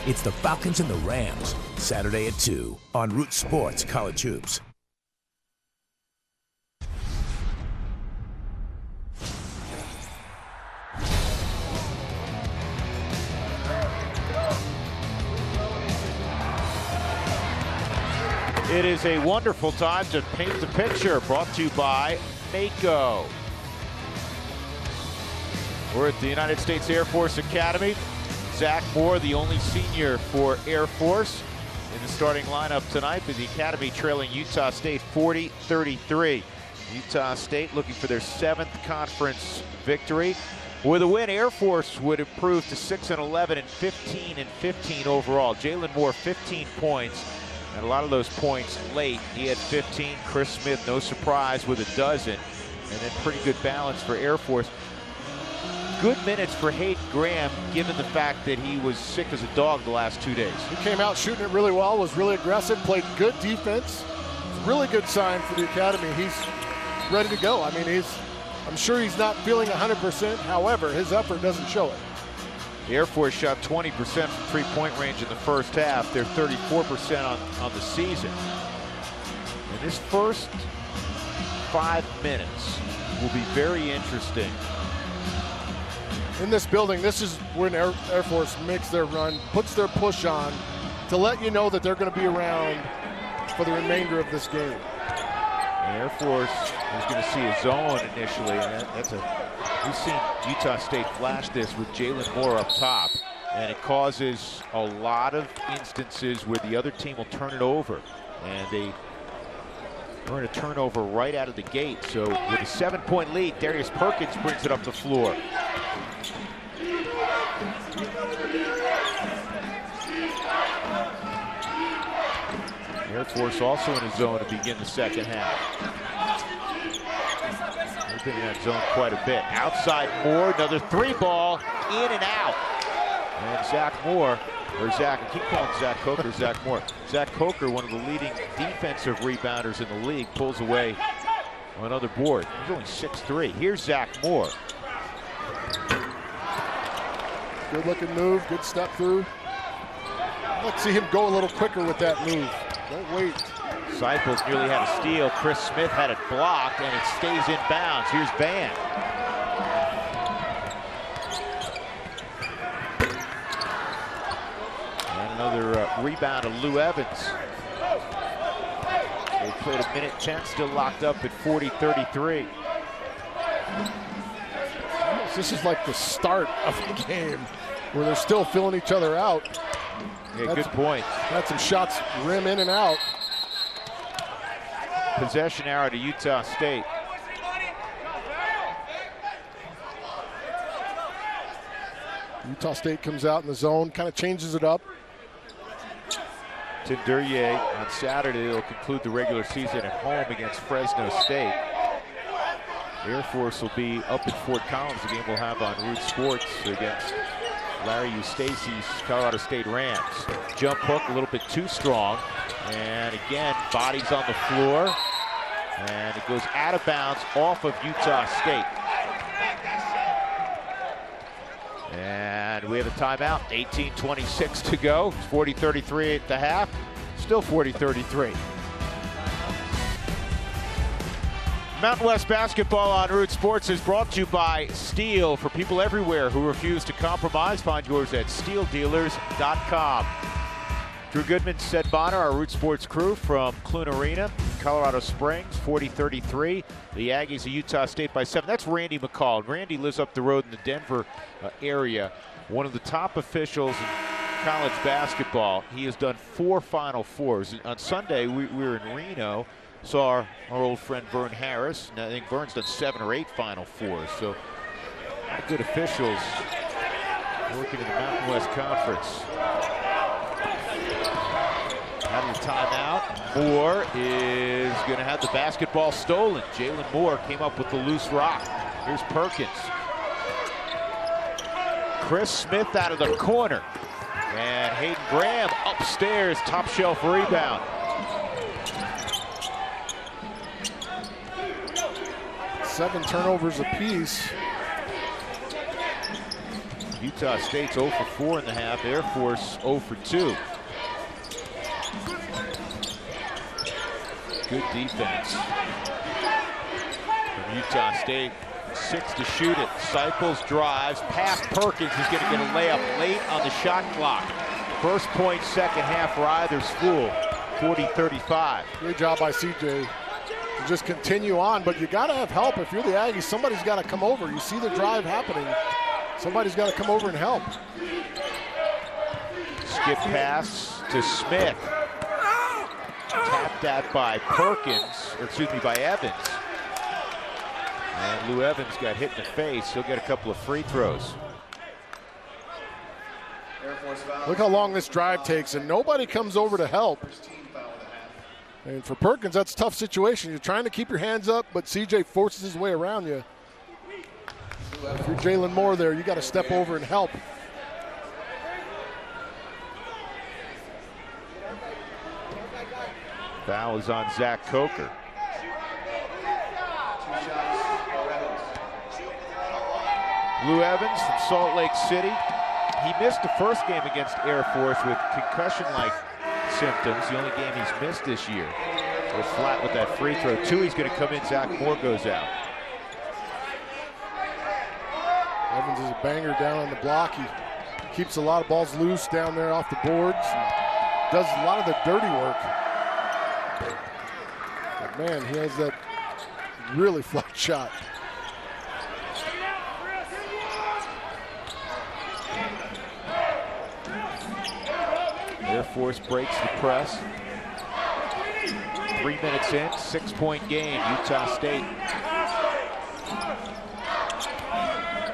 It's the Falcons and the Rams, Saturday at 2 on Root Sports College Hoops. It is a wonderful time to paint the picture, brought to you by Mako. We're at the United States Air Force Academy. Zach Moore, the only senior for Air Force, in the starting lineup tonight, with the Academy trailing Utah State 40-33. Utah State looking for their 7th conference victory. With a win, Air Force would improve to 6-11 and 15-15 overall. Jalen Moore, 15 points. And a lot of those points late. He had 15. Chris Smith, no surprise, with a dozen. And then pretty good balance for Air Force. Good minutes for Hayden Graham, given the fact that he was sick as a dog the last 2 days. He came out shooting it really well, was really aggressive, played good defense. It's a really good sign for the Academy. He's ready to go. I mean, I'm sure he's not feeling 100%. However, his effort doesn't show it. The Air Force shot 20% from three-point range in the first half. They're 34% on the season. And this first 5 minutes will be very interesting. In this building, this is when Air Force makes their run, puts their push on to let you know that they're going to be around for the remainder of this game. Air Force is going to see a zone initially, and we've seen Utah State flash this with Jalen Moore up top, and it causes a lot of instances where the other team will turn it over, and they earn a turnover right out of the gate. So with a 7-point lead, Darius Perkins brings it up the floor. Air Force also in a zone to begin the second half. They've been in that zone quite a bit. Outside Moore, another 3-ball, in and out. And Zach Moore, or Zach, I keep calling Zach Coker Zach Moore. Zach Coker, one of the leading defensive rebounders in the league, pulls away on another board. He's only 6'3". Here's Zach Moore. Good looking move, good step through. Let's see him go a little quicker with that move. Don't wait. Seipels nearly had a steal. Chris Smith had it blocked, and it stays in bounds. Here's Van. And another rebound of Lou Evans. They played a minute 10, still locked up at 40-33. This is like the start of the game where they're still filling each other out. Yeah, good point. Had some shots rim in and out. Possession arrow to Utah State. Utah State comes out in the zone, kind of changes it up. Tim Duryea on Saturday will conclude the regular season at home against Fresno State. Air Force will be up at Fort Collins. The game we'll have on Root Sports against Larry Eustace's Colorado State Rams. Jump hook a little bit too strong. And again, bodies on the floor. And it goes out of bounds off of Utah State. And we have a timeout. 18:26 to go. It's 40-33 at the half. Still 40-33. Mountain West Basketball on Root Sports is brought to you by Steel. For people everywhere who refuse to compromise, find yours at steeldealers.com. Drew Goodman, Seth Bonner, our Root Sports crew from Clune Arena, Colorado Springs, 40-33. The Aggies of Utah State by 7. That's Randy McCall. Randy lives up the road in the Denver area. One of the top officials in college basketball. He has done 4 Final Fours. On Sunday, we were in Reno. Saw our old friend Vern Harris, and I think Vern's done 7 or 8 Final Fours. So, good officials working in the Mountain West Conference. Out of the timeout, Moore is going to have the basketball stolen. Jalen Moore came up with the loose rock. Here's Perkins. Chris Smith out of the corner. And Hayden Graham upstairs, top shelf rebound. Seven turnovers apiece. Utah State's 0 for 4 in the half. Air Force 0 for 2. Good defense from Utah State. 6 to shoot it. Cycles, drives, past Perkins. He's going to get a layup late on the shot clock. First point, second half, Ryder's full. 40-35. Great job by CJ to just continue on, but you got to have help. If you're the Aggies, somebody's got to come over. You see the drive happening. Somebody's got to come over and help. Skip pass to Smith. Tapped out by Perkins, or excuse me, by Evans. And Lou Evans got hit in the face. He'll get a couple of free throws. Look how long this drive takes, and nobody comes over to help. And for Perkins, that's a tough situation. You're trying to keep your hands up, but CJ forces his way around you. If you're Jalen Moore there, you got to step over and help. Foul is on Zach Coker. Lou Evans from Salt Lake City. He missed the first game against Air Force with concussion-like symptoms. The only game he's missed this year. We're flat with that free throw. He's going to come in. Zach Moore goes out. Evans is a banger down on the block. He keeps a lot of balls loose down there off the boards. Does a lot of the dirty work. But man, he has that really flat shot. Air Force breaks the press. 3 minutes in, 6-point game, Utah State.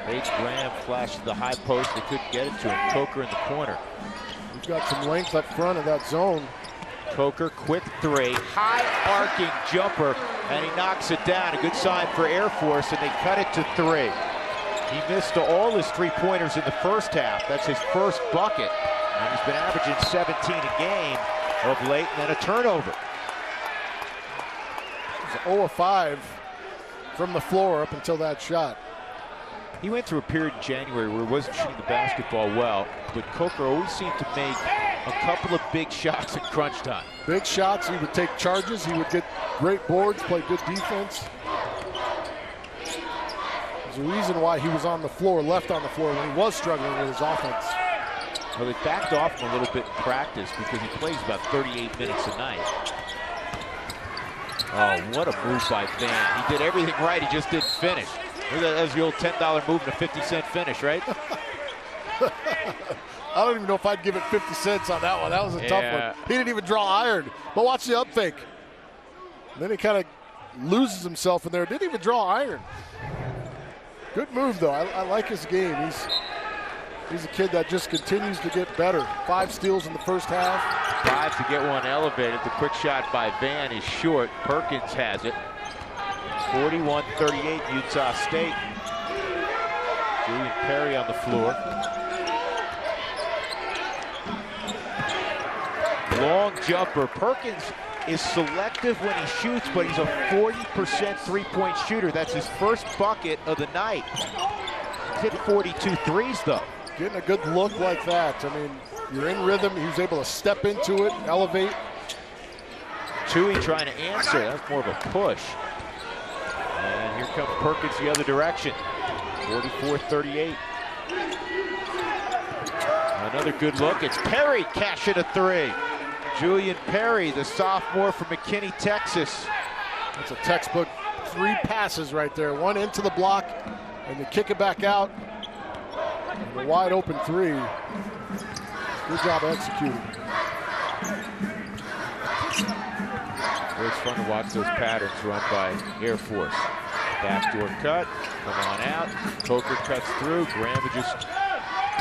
Paige Graham flashed the high post. They couldn't get it to him. Coker in the corner. He's got some length up front of that zone. Coker, quick three, high arcing jumper, and he knocks it down. A good sign for Air Force, and they cut it to 3. He missed all his three-pointers in the first half. That's his first bucket, and he's been averaging 17 a game of late, and then a turnover. It's 0 of 5 from the floor up until that shot. He went through a period in January where he wasn't shooting the basketball well, but Coker always seemed to make a couple of big shots in crunch time. Big shots, he would take charges, he would get great boards, play good defense. There's a reason why he was on the floor, left on the floor when he was struggling with his offense. Well, they backed off him a little bit in practice because he plays about 38 minutes a night. Oh, what a move by Van. He did everything right, he just didn't finish. That was the old $10 move and a 50-cent finish, right? I don't even know if I'd give it 50 cents on that one. That was a tough one. He didn't even draw iron. But watch the up fake. And then he kind of loses himself in there. Didn't even draw iron. Good move, though. I like his game. He's a kid that just continues to get better. 5 steals in the first half. 5 to get one elevated. The quick shot by Van is short. Perkins has it. 41-38 Utah State. Julian Perry on the floor. Long jumper. Perkins is selective when he shoots, but he's a 40% three-point shooter. That's his first bucket of the night. He's hit 42 threes, though. Getting a good look like that. I mean, you're in rhythm. He was able to step into it, elevate. Tui trying to answer. That's more of a push. And here comes Perkins the other direction. 44-38. Another good look. It's Perry cashing a 3. Julian Perry, the sophomore from McKinney, Texas. That's a textbook 3 passes right there. One into the block, and you kick it back out. And a wide open 3. Good job executing. It's fun to watch those patterns run by Air Force. Backdoor cut, come on out. Coker cuts through. Graham just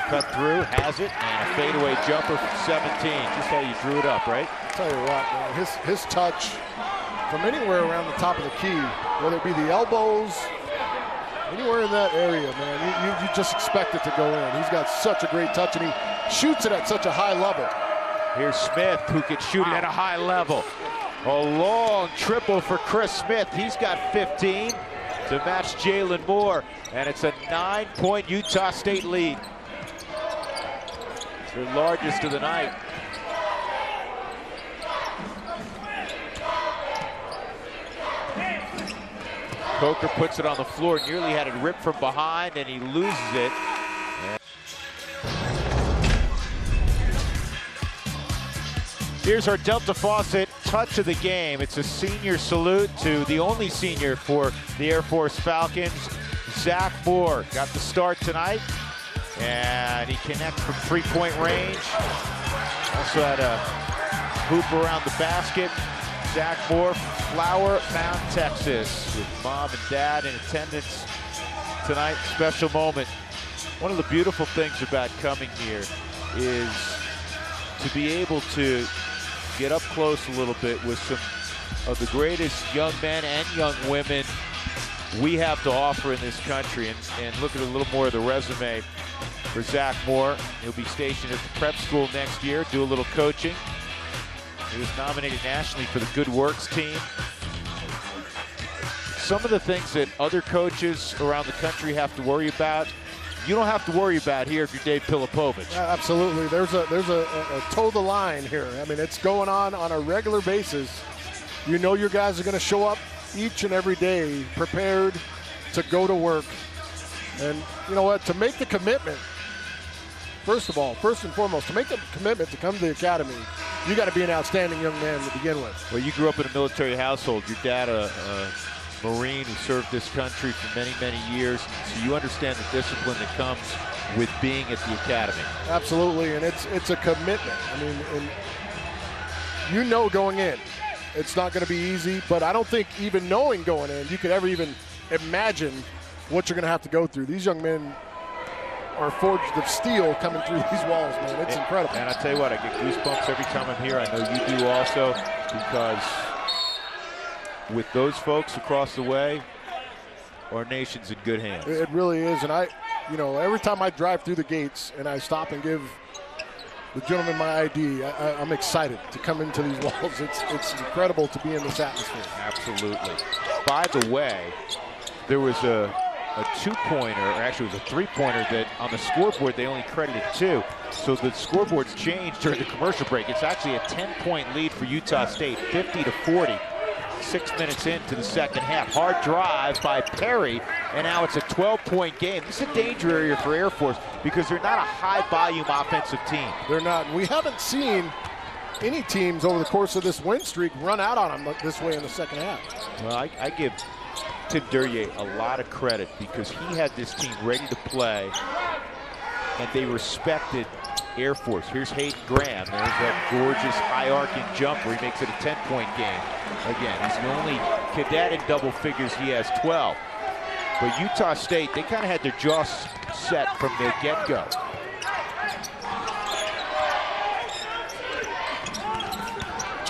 cut through, has it, and a fadeaway jumper from 17. Just how you drew it up, right? I'll tell you what, man, his touch from anywhere around the top of the key, whether it be the elbows, anywhere in that area, man, you just expect it to go in. He's got such a great touch, and he shoots it at such a high level. Here's Smith, who can shoot it at a high level. A long triple for Chris Smith. He's got 15 to match Jalen Moore, and it's a 9-point Utah State lead. Their largest of the night. Coker puts it on the floor, nearly had it ripped from behind, and he loses it. Here's our Delta Faucet touch of the game. It's a senior salute to the only senior for the Air Force Falcons. Zach Moore got the start tonight, and he connects from three-point range. Also had a hoop around the basket. Zach Moore, Flower Mound, Texas, with mom and dad in attendance tonight. Special moment. One of the beautiful things about coming here is to be able to get up close a little bit with some of the greatest young men and young women we have to offer in this country, and look at a little more of the resume for Zach Moore. He'll be stationed at the prep school next year, do a little coaching. He was nominated nationally for the Good Works team. Some of the things that other coaches around the country have to worry about, you don't have to worry about here if you're Dave Pilipovich. Yeah, absolutely. There's a toe the line here. I mean, it's going on a regular basis. You know your guys are going to show up each and every day prepared to go to work. And you know what? To make the commitment, first and foremost, to make the commitment to come to the academy, you got to be an outstanding young man to begin with. Well, you grew up in a military household. Your dad, a Marine who served this country for many, many years. So you understand the discipline that comes with being at the academy. Absolutely, and it's a commitment. I mean, and you know going in, it's not going to be easy, but I don't think even knowing going in, you could ever even imagine what you're going to have to go through. These young men are forged of steel coming through these walls, man. It's incredible. And I tell you what, I get goosebumps every time I'm here. I know you do also, because with those folks across the way, our nation's in good hands. It really is, and every time I drive through the gates and I stop and give the gentleman my ID, I'm excited to come into these walls. It's incredible to be in this atmosphere. Absolutely. By the way, there was a two-pointer, or actually it was a three-pointer that on the scoreboard they only credited 2. So the scoreboard's changed during the commercial break. It's actually a 10-point lead for Utah State, 50-40. 6 minutes into the second half. Hard drive by Perry, and now it's a 12-point game. This is a danger area for Air Force because they're not a high-volume offensive team. They're not. We haven't seen any teams over the course of this win streak run out on them this way in the second half. Well, I give Tim Duryea a lot of credit because he had this team ready to play, and they respected Air Force. Here's Hayden Graham. There's that gorgeous high-arcing jump where he makes it a 10-point game. Again, he's the only cadet in double figures. He has 12. But Utah State, they kind of had their jaws set from the get-go.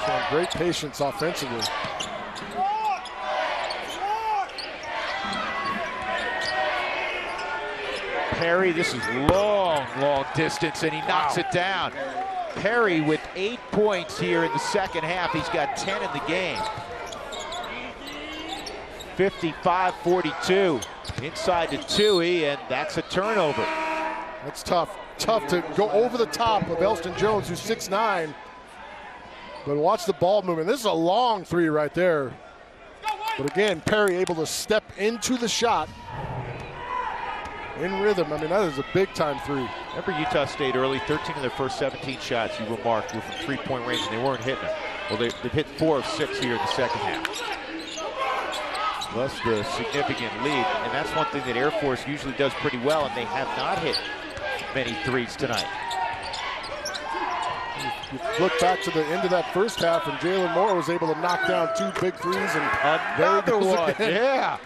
Showing great patience offensively. Perry, this is long distance, and he knocks it down. Perry with 8 points here in the second half. He's got 10 in the game. 55-42. Inside to Tui, and that's a turnover. That's tough. Tough to go over the top of Elston Jones, who's 6'9". But watch the ball movement. This is a long three right there. But again, Perry able to step into the shot in rhythm. I mean, that is a big-time three. Remember Utah State early, 13 of their first 17 shots you remarked were from three-point range, and they weren't hitting them. Well, they've hit 4 of 6 here in the second half. Thus the significant lead, and that's one thing that Air Force usually does pretty well, and they have not hit many threes tonight. You look back to the end of that first half, and Jalen Moore was able to knock down 2 big threes, and another one. Again. Yeah.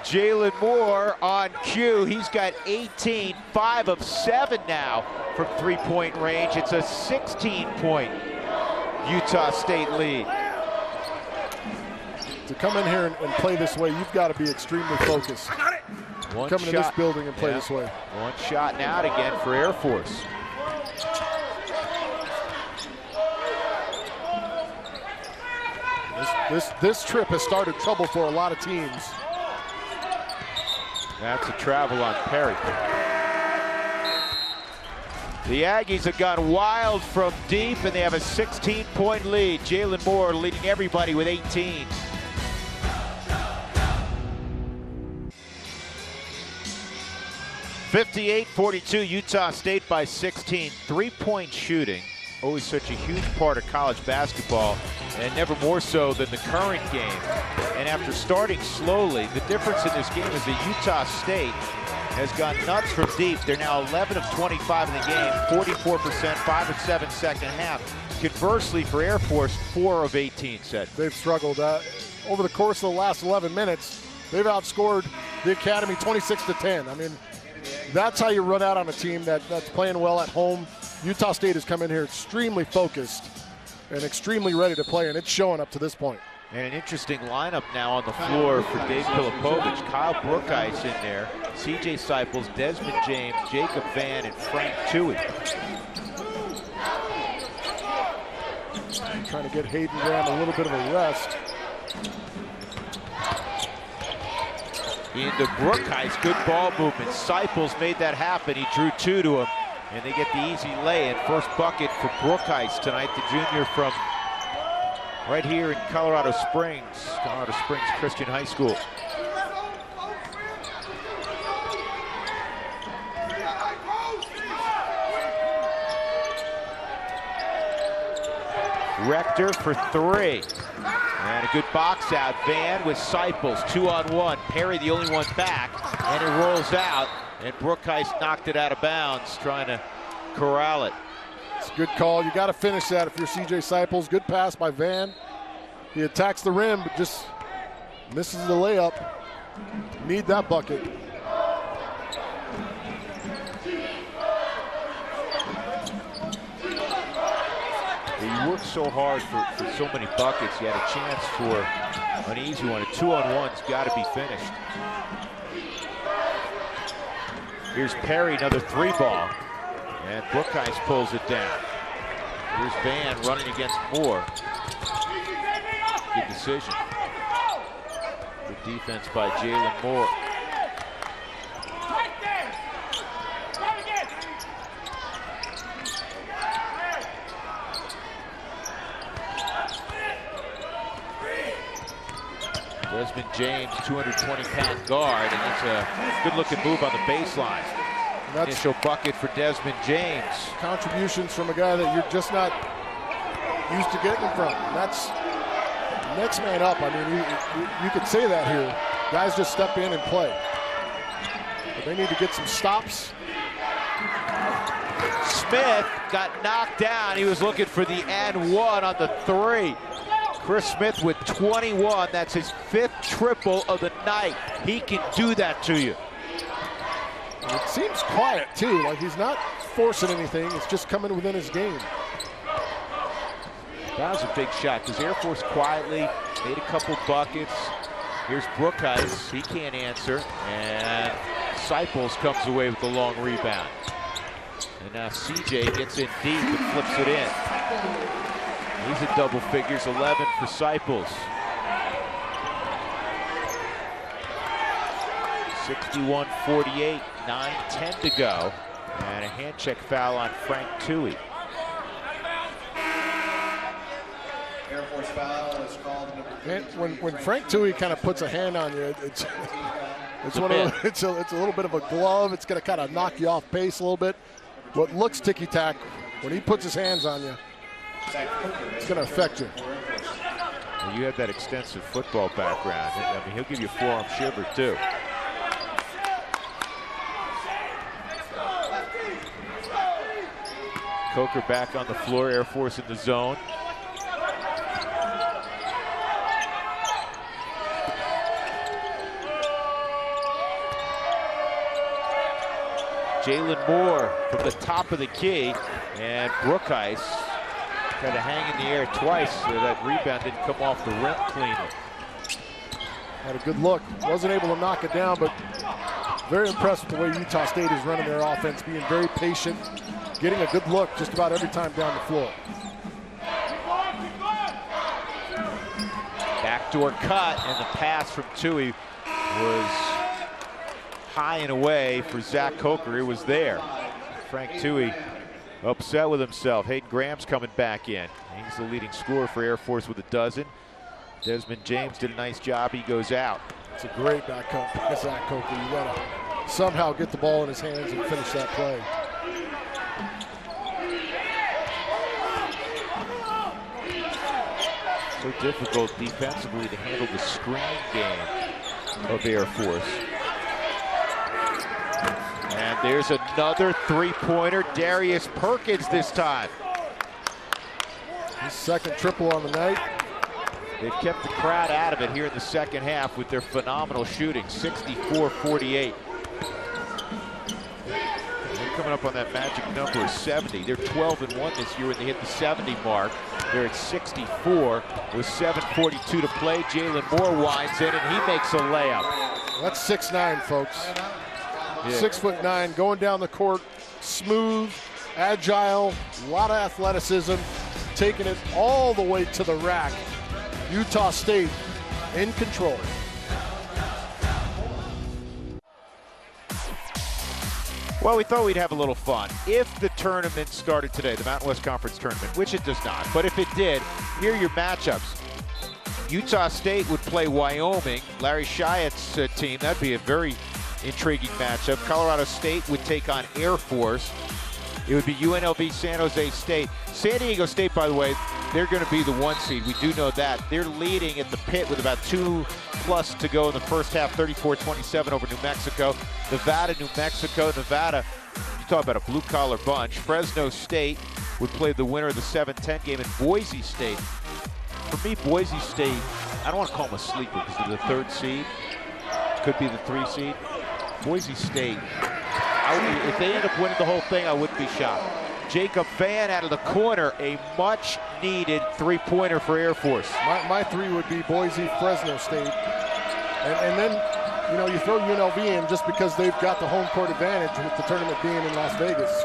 Jalen Moore on cue. He's got 18, 5 of 7 now from three-point range. It's a 16-point Utah State lead. To come in here and play this way, you've got to be extremely focused. One Coming shot. to this building and play this way. One shot and out again for Air Force. This trip has started trouble for a lot of teams. That's a travel on Perry. The Aggies have gone wild from deep, and they have a 16-point lead. Jalen Moore leading everybody with 18. (58-42) Utah State by 16. Three-point shooting, always such a huge part of college basketball, and never more so than the current game. And after starting slowly, the difference in this game is that Utah State has gone nuts from deep. They're now 11 of 25 in the game, 44%, 5 of 7 second half. Conversely, for Air Force, 4 of 18 set. They've struggled. Over the course of the last 11 minutes, they've outscored the Academy 26-10. I mean, that's how you run out on a team that's playing well at home. Utah State has come in here extremely focused and extremely ready to play, and it's showing up to this point. And an interesting lineup now on the floor for Dave Pilipovich. Kyle Brookice in there, C.J. Seipels, Desmond James, Jacob Vann, and Frank Toohey. Trying to get Hayden Graham a little bit of a rest. Into Brookice, good ball movement. Seipels made that happen. He drew 2 to him, and they get the easy lay-in. First bucket for Brookice tonight, the junior from right here in Colorado Springs Christian High School. Rector for 3. And a good box out. Vann with Seipels, 2-on-1. Perry the only one back, and it rolls out. And Brookice knocked it out of bounds, trying to corral it. It's a good call. You got to finish that if you're C.J. Seipels. Good pass by Vann. He attacks the rim, but just misses the layup. Need that bucket. He worked so hard for so many buckets. He had a chance for an easy one. A 2-on-one's got to be finished. Here's Perry, another 3-ball. And Brookice pulls it down. Here's Vann running against Moore. Good decision. Good defense by Jalen Moore. Desmond James, 220-pound guard, and that's a good-looking move on the baseline. Initial bucket for Desmond James. Contributions from a guy that you're just not used to getting from. That's next man up. I mean, you could say that here. Guys just step in and play. But they need to get some stops. Smith got knocked down. He was looking for the and one on the 3. Chris Smith with 21. That's his 5th triple of the night. He can do that to you. It seems quiet, too. Like he's not forcing anything. It's just coming within his game. That was a big shot because Air Force quietly made a couple buckets. Here's Brookice. He can't answer. And Seipels comes away with the long rebound. And now CJ gets in deep and flips it in. He's at double figures, 11 for Seipels. 61-48, 9-10 to go. And a hand check foul on Frank Toohey. Air Force foul is called. When Frank Toohey kind of puts a hand on you, it's a little bit of a glove. It's going to kind of knock you off pace a little bit. What looks ticky-tack, when he puts his hands on you, it's going to affect you. Well, you have that extensive football background. I mean, he'll give you a forearm shiver, too. Coker back on the floor, Air Force in the zone. Jalen Moore from the top of the key, and Brookice kind of hang in the air twice so that rebound didn't come off the rim cleanly. Had a good look. Wasn't able to knock it down, but very impressed with the way Utah State is running their offense, being very patient, getting a good look just about every time down the floor. Backdoor cut, and the pass from Toohey was high and away for Zach Coker. It was there. Frank Toohey upset with himself. Hayden Graham's coming back in. He's the leading scorer for Air Force with a dozen. Desmond James did a nice job. He goes out. It's a great back up by Zach Coker. You gotta somehow get the ball in his hands and finish that play. So difficult defensively to handle the screen game of Air Force. And there's another three-pointer. Darius Perkins this time. His second triple on the night. They've kept the crowd out of it here in the second half with their phenomenal shooting, 64-48. They're coming up on that magic number of 70. They're 12-1 this year when they hit the 70 mark. They're at 64 with 7:42 to play. Jalen Moore winds in and he makes a layup. That's 6'9", folks. Yeah. 6'9", going down the court, smooth, agile, a lot of athleticism, taking it all the way to the rack. Utah State in control. Well, we thought we'd have a little fun. If the tournament started today, the Mountain West Conference tournament, which it does not, but if it did, here are your matchups. Utah State would play Wyoming, Larry Shiatt's team. That'd be a very intriguing matchup. Colorado State would take on Air Force. It would be UNLV San Jose State. San Diego State, by the way, they're going to be the 1 seed. We do know that. They're leading at the pit with about 2+ to go in the first half, 34-27 over New Mexico. Nevada, New Mexico. Nevada, you talk about a blue-collar bunch. Fresno State would play the winner of the 7-10 game, and Boise State. For me, Boise State, I don't want to call them a sleeper because they're the 3rd seed. Could be the 3 seed. Boise State, if they end up winning the whole thing, I wouldn't be shocked. Jacob Vann out of the corner, a much-needed three-pointer for Air Force. My 3 would be Boise, Fresno State. And then, you know, you throw UNLV in just because they've got the home court advantage with the tournament being in Las Vegas.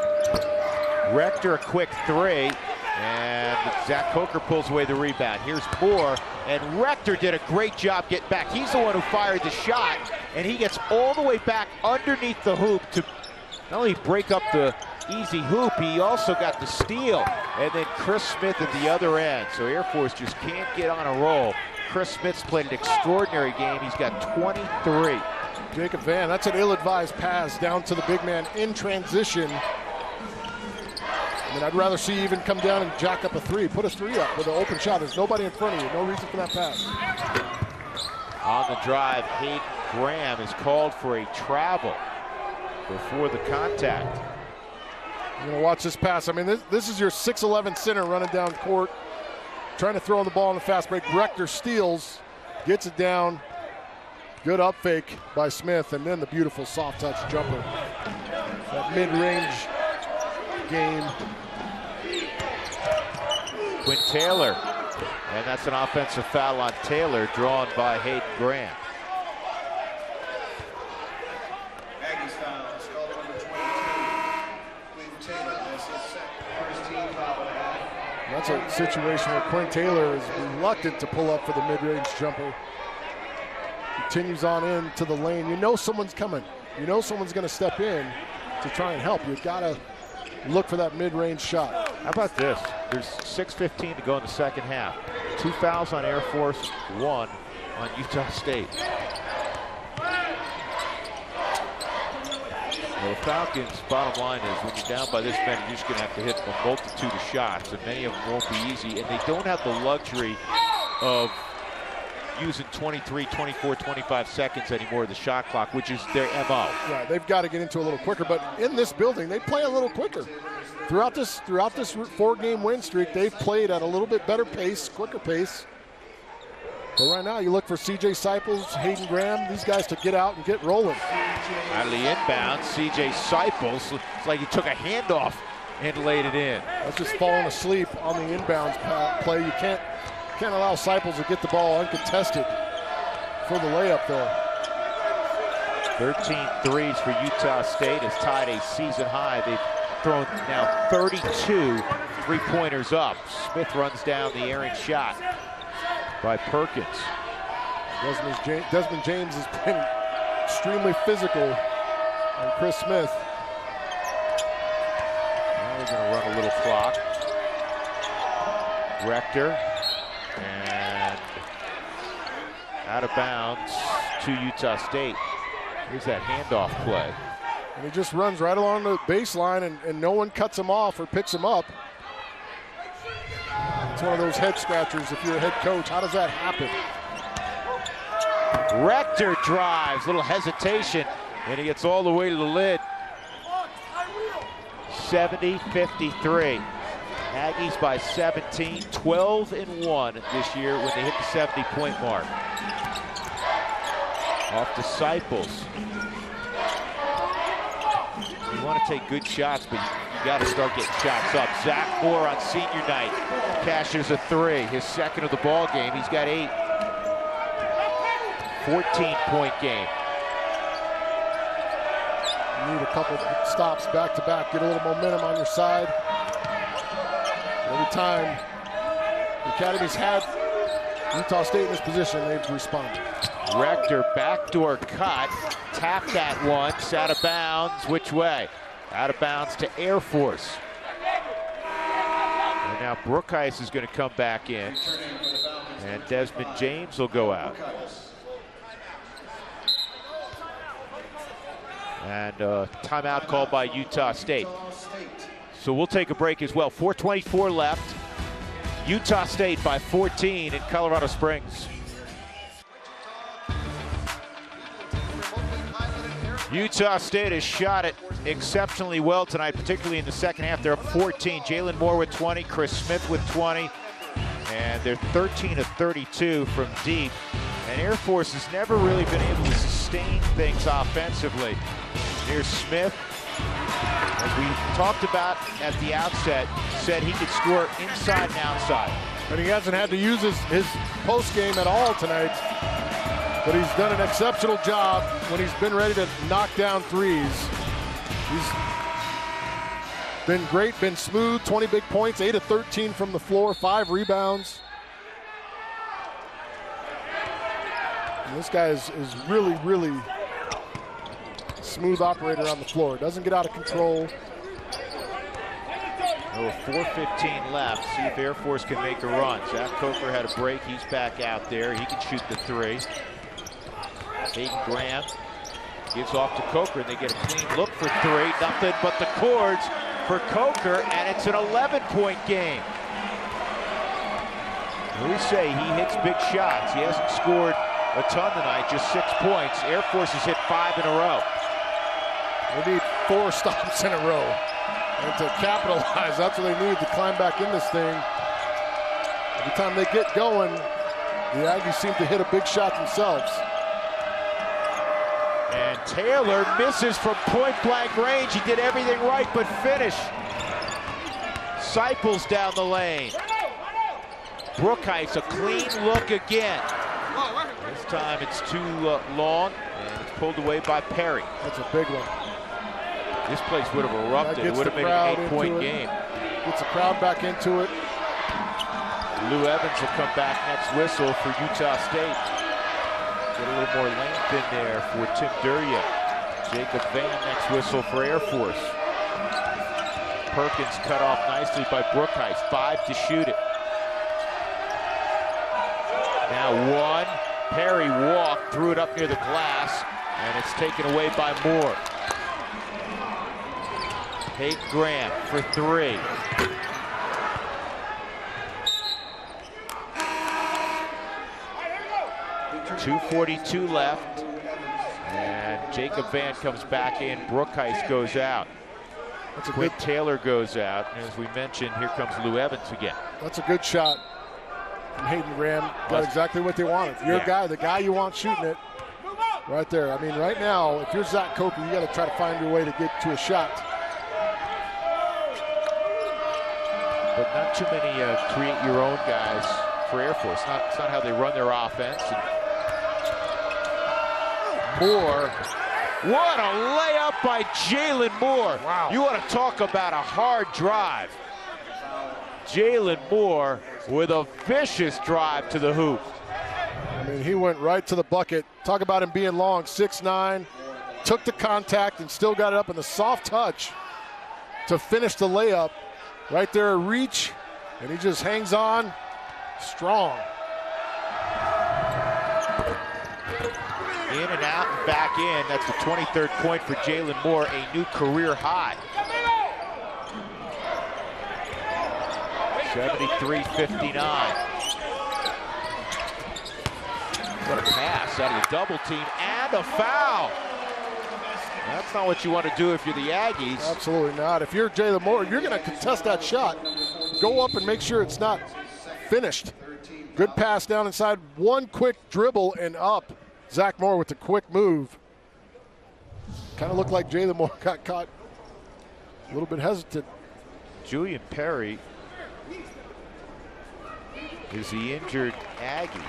Rector a quick 3, and Zach Coker pulls away the rebound. Here's Moore, and Rector did a great job getting back. He's the one who fired the shot, and he gets all the way back underneath the hoop to not only break up the easy hoop, he also got the steal. And then Chris Smith at the other end. So Air Force just can't get on a roll. Chris Smith's played an extraordinary game. He's got 23. Jacob Vann, that's an ill-advised pass down to the big man in transition. I mean, I'd rather see you even come down and jack up a 3. Put a 3 up with an open shot. There's nobody in front of you. No reason for that pass. On the drive, Hayden Graham is called for a travel before the contact. You're going to watch this pass. I mean, this is your 6'11" center running down court, trying to throw the ball in the fast break. Rector steals, gets it down. Good up fake by Smith, and then the beautiful soft touch jumper. That mid-range game. Quinn Taylor, and that's an offensive foul on Taylor drawn by Hayden Graham. Aggies foul is called on number 22. Quinn Taylor, that's his first team foul and a half. That's a situation where Quinn Taylor is reluctant to pull up for the mid-range jumper. Continues on into the lane. You know someone's coming. You know someone's going to step in to try and help. You've got to look for that mid-range shot. How about this? There's 6:15 to go in the second half. 2 fouls on Air Force, 1 on Utah State. Well, the Falcons' bottom line is when you're down by this many, you're just going to have to hit a multitude of shots, and many of them won't be easy. And they don't have the luxury of using 23, 24, 25 seconds anymore of the shot clock, which is their MO. Yeah, they've got to get into a little quicker, but in this building, they play a little quicker. Throughout this 4-game win streak, they've played at a little bit better pace, quicker pace. But right now, you look for C.J. Seipels, Hayden Graham, these guys to get out and get rolling. Out of the inbound, C.J. Seipels, it's like he took a handoff and laid it in. That's just falling asleep on the inbounds play. You can't allow Seipels to get the ball uncontested for the layup there. 13 threes for Utah State has tied a season high. They've thrown now 32 three-pointers up. Smith runs down the errant shot by Perkins. Desmond James has been extremely physical on Chris Smith. Now they're going to run a clock. Rector, and out of bounds to Utah State. Here's that handoff play. And he just runs right along the baseline, and no one cuts him off or picks him up. It's one of those head scratchers if you're a head coach. How does that happen? Rector drives, little hesitation, and he gets all the way to the lid. 70-53. Aggies by 17, 12-1 this year when they hit the 70-point mark. Off Disciples. You want to take good shots, but you got to start getting shots up. Zach Moore on senior night cashes a 3, his second of the ball game. He's got 8. 14-point game. You need a couple stops back to back, get a little momentum on your side. Every time the Academy's had Utah State in this position, they've responded. Rector backdoor cut, tap that once, out of bounds. Which way? Out of bounds to Air Force. And now Brookheis is going to come back in, and Desmond James will go out. And timeout called by Utah State. So we'll take a break as well. 4:24 left. Utah State by 14 in Colorado Springs. Utah State has shot it exceptionally well tonight, particularly in the second half. They're up 14. Jalen Moore with 20, Chris Smith with 20, and they're 13 of 32 from deep. And Air Force has never really been able to sustain things offensively. Here's Smith, as we talked about at the outset, said he could score inside and outside. And he hasn't had to use his post game at all tonight. But he's done an exceptional job when he's been ready to knock down threes. He's been great, been smooth, 20 big points, 8 of 13 from the floor, 5 rebounds. And this guy is really, really smooth operator on the floor. Doesn't get out of control. Oh, 4:15 left. See if Air Force can make a run. Zach Coker had a break. He's back out there. He can shoot the 3. Hayden Graham gives off to Coker, and they get a clean look for 3. Nothing but the cords for Coker, and it's an 11-point game. We say he hits big shots. He hasn't scored a ton tonight, just 6 points. Air Force has hit 5 in a row. They need 4 stops in a row. And to capitalize, that's what they need to climb back in this thing. Every time they get going, the Aggies seem to hit a big shot themselves. And Taylor misses from point-blank range. He did everything right but finish. Seipels down the lane. Brookheis, a clean look again. This time it's too long, and it's pulled away by Perry. That's a big one. This place would have erupted. It would have been an 8-point game. Gets the crowd back into it. Lou Evans will come back next whistle for Utah State. Get a little more length in there for Tim Durya. Jacob Van next whistle for Air Force. Perkins cut off nicely by Brookheis. 5 to shoot it. Now 1. Perry walked, threw it up near the glass, and it's taken away by Moore. Hayden Graham for 3. .242 left, and Jacob Van comes back in. Brookheis goes out. That's a Quinn good Taylor goes out, and as we mentioned, here comes Lou Evans again. That's a good shot from Hayden Graham. Got exactly what they wanted. Your guy, the guy you want shooting it, right there. I mean, right now, if you're Zach Coker, you got to try to find your way to get to a shot. But not too many create your own guys for Air Force. It's not how they run their offense. And Moore, what a layup by Jalen Moore. Wow. You want to talk about a hard drive. Jalen Moore with a vicious drive to the hoop. I mean, he went right to the bucket. Talk about him being long, 6'9", took the contact and still got it up in the soft touch to finish the layup. Right there, a reach, and he just hangs on strong. In and out and back in. That's the 23rd point for Jalen Moore, a new career high. 73-59. What a pass out of the double team and a foul. That's not what you want to do if you're the Aggies. Absolutely not. If you're Jalen Moore, you're going to contest that shot. Go up and make sure it's not finished. Good pass down inside. One quick dribble and up. Zach Moore with the quick move. Kind of looked like Jalen Moore got caught a little bit hesitant. Julian Perry is the injured Aggie.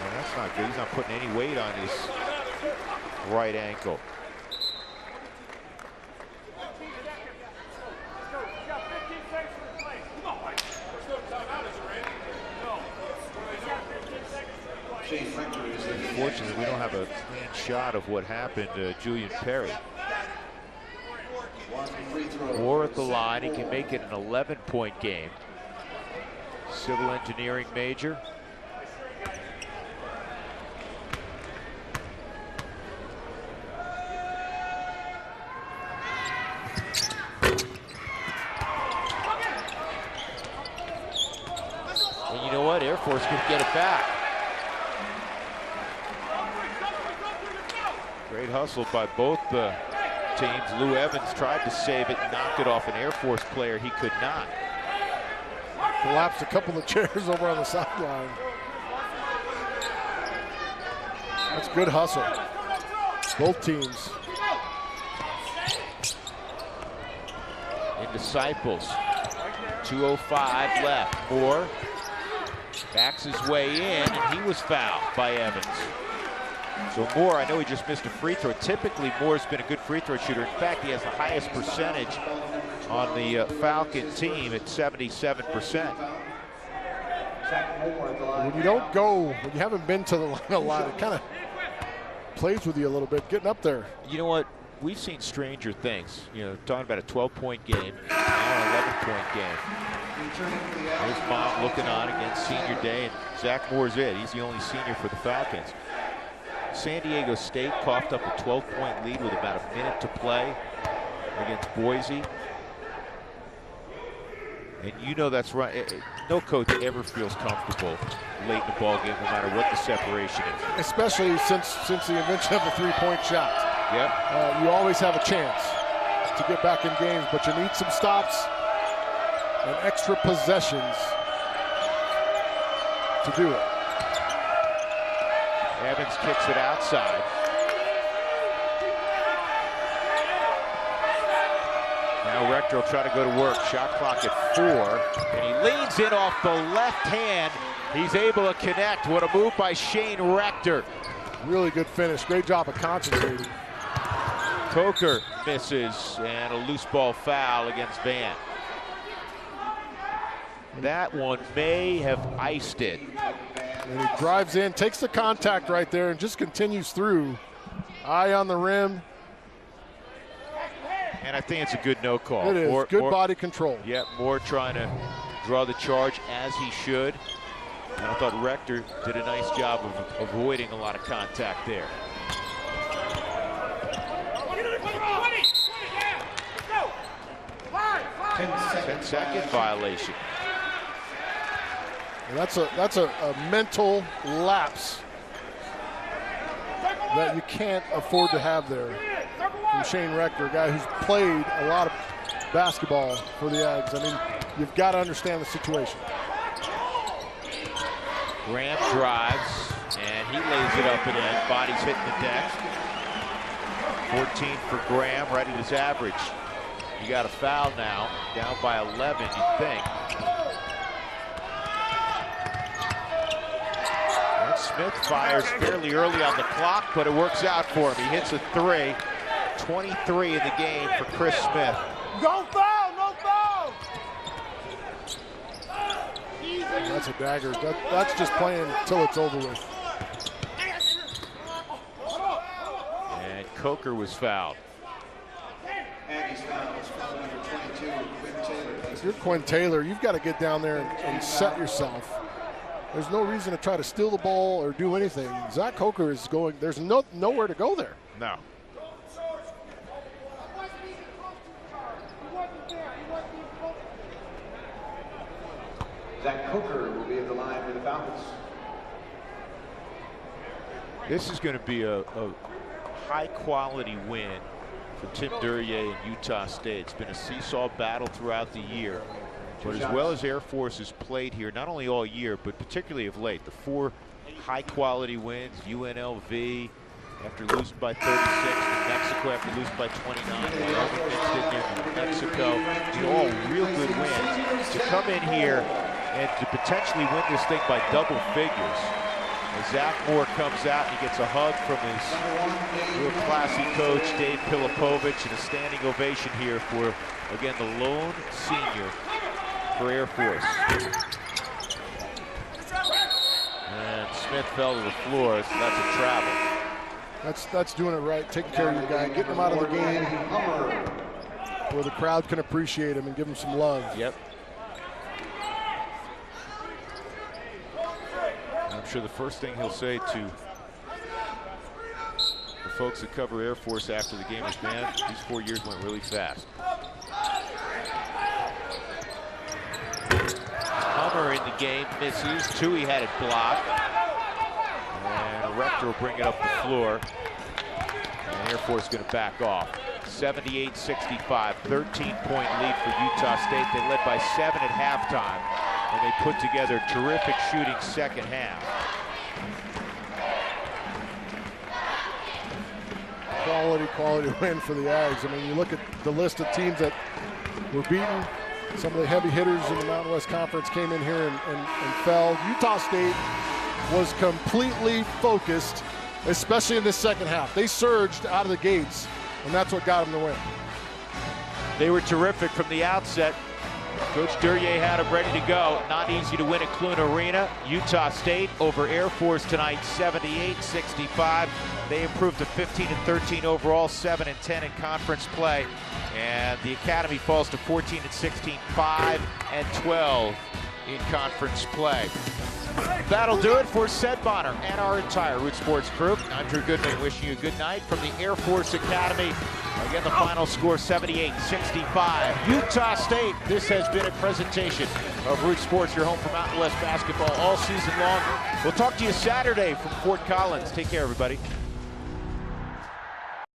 And that's not good. He's not putting any weight on his right ankle. Unfortunately, we don't have a clean shot of what happened to Julian Perry. Moore at the line. He can make it an 11-point game. Civil engineering major. And you know what? Air Force can get it back. Great hustle by both the teams. Lou Evans tried to save it, knocked it off an Air Force player. He could not. Collapsed a couple of chairs over on the sideline. That's good hustle. Both teams. In Disciples. 2:05 left. Moore backs his way in, and he was fouled by Evans. So Moore, I know he just missed a free throw. Typically, Moore's been a good free throw shooter. In fact, he has the highest percentage on the Falcon team at 77%. When you don't go, when you haven't been to the line a lot, it kind of plays with you a little bit, getting up there. You know what? We've seen stranger things. You know, talking about a 12-point game, now an 11-point game. His mom looking on against senior day, and Zach Moore's it. He's the only senior for the Falcons. San Diego State coughed up a 12-point lead with about a minute to play against Boise. And you know that's right. No coach ever feels comfortable late in the ball game, no matter what the separation is. Especially since the invention of the three-point shot. Yep. You always have a chance to get back in games, but you need some stops and extra possessions to do it. Evans kicks it outside. Now Rector will try to go to work. Shot clock at 4. And he leans in off the left hand. He's able to connect. What a move by Shane Rector. Really good finish. Great job of concentrating. Coker misses, and a loose ball foul against Van. That one may have iced it. And he drives in, takes the contact right there, and just continues through. Eye on the rim. And I think it's a good no call. It is. Good body control. Yeah, Moore trying to draw the charge as he should. And I thought Rector did a nice job of avoiding a lot of contact there. 10-second violation. And that's a mental lapse that you can't afford to have there from Shane Rector, a guy who's played a lot of basketball for the Aggies. I mean, you've got to understand the situation. Graham drives, and he lays it up and in. Body's hitting the deck. 14 for Graham, right at his average. You got a foul now, down by 11, you'd think. And Smith fires fairly early on the clock, but it works out for him. He hits a 3. 23 in the game for Chris Smith. No foul, no foul! That's a dagger. That's just playing until it's over with. And Coker was fouled. Aggies foul is you're Quinn Taylor, you've got to get down there and set yourself. There's no reason to try to steal the ball or do anything. Zach Coker is going, there's nowhere to go there. No. Zach Coker will be at the line for the Falcons. This is going to be a high-quality win for Tim Duryea and Utah State. It's been a seesaw battle throughout the year. But as well as Air Force has played here, not only all year, but particularly of late, the 4 high-quality wins, UNLV, after losing by 36, New Mexico after losing by 29, New Mexico, all real good wins. To come in here and to potentially win this thing by double figures. As Zach Moore comes out and he gets a hug from his real classy coach, Dave Pilipovich, and a standing ovation here for, again, the lone senior for Air Force. And Smith fell to the floor, so that's a travel. That's doing it right, taking care of your guy, getting him out of the game where the crowd can appreciate him and give him some love. Yep. I'm sure the first thing he'll say to the folks that cover Air Force after the game is, man, these 4 years went really fast. Hummer in the game misses. Tui had it blocked. And Rector will bring it up the floor. And Air Force going to back off. 78-65, 13-point lead for Utah State. They led by 7 at halftime. And they put together a terrific shooting second half. Quality win for the Aggies. I mean, you look at the list of teams that were beaten. Some of the heavy hitters in the Mountain West Conference came in here and fell. Utah State was completely focused, especially in this second half. They surged out of the gates, and that's what got them the win. They were terrific from the outset. Coach Duryea had them ready to go. Not easy to win at Clune Arena. Utah State over Air Force tonight, 78-65. They improved to 15-13 overall, 7-10 in conference play. And the Academy falls to 14-16, 5-12 in conference play. That'll do it for Sed Bonner and our entire Root Sports crew. I'm Drew Goodman wishing you a good night from the Air Force Academy. Again, the final score 78-65. Utah State. This has been a presentation of Root Sports, your home for Mountain West basketball all season long. We'll talk to you Saturday from Fort Collins. Take care, everybody.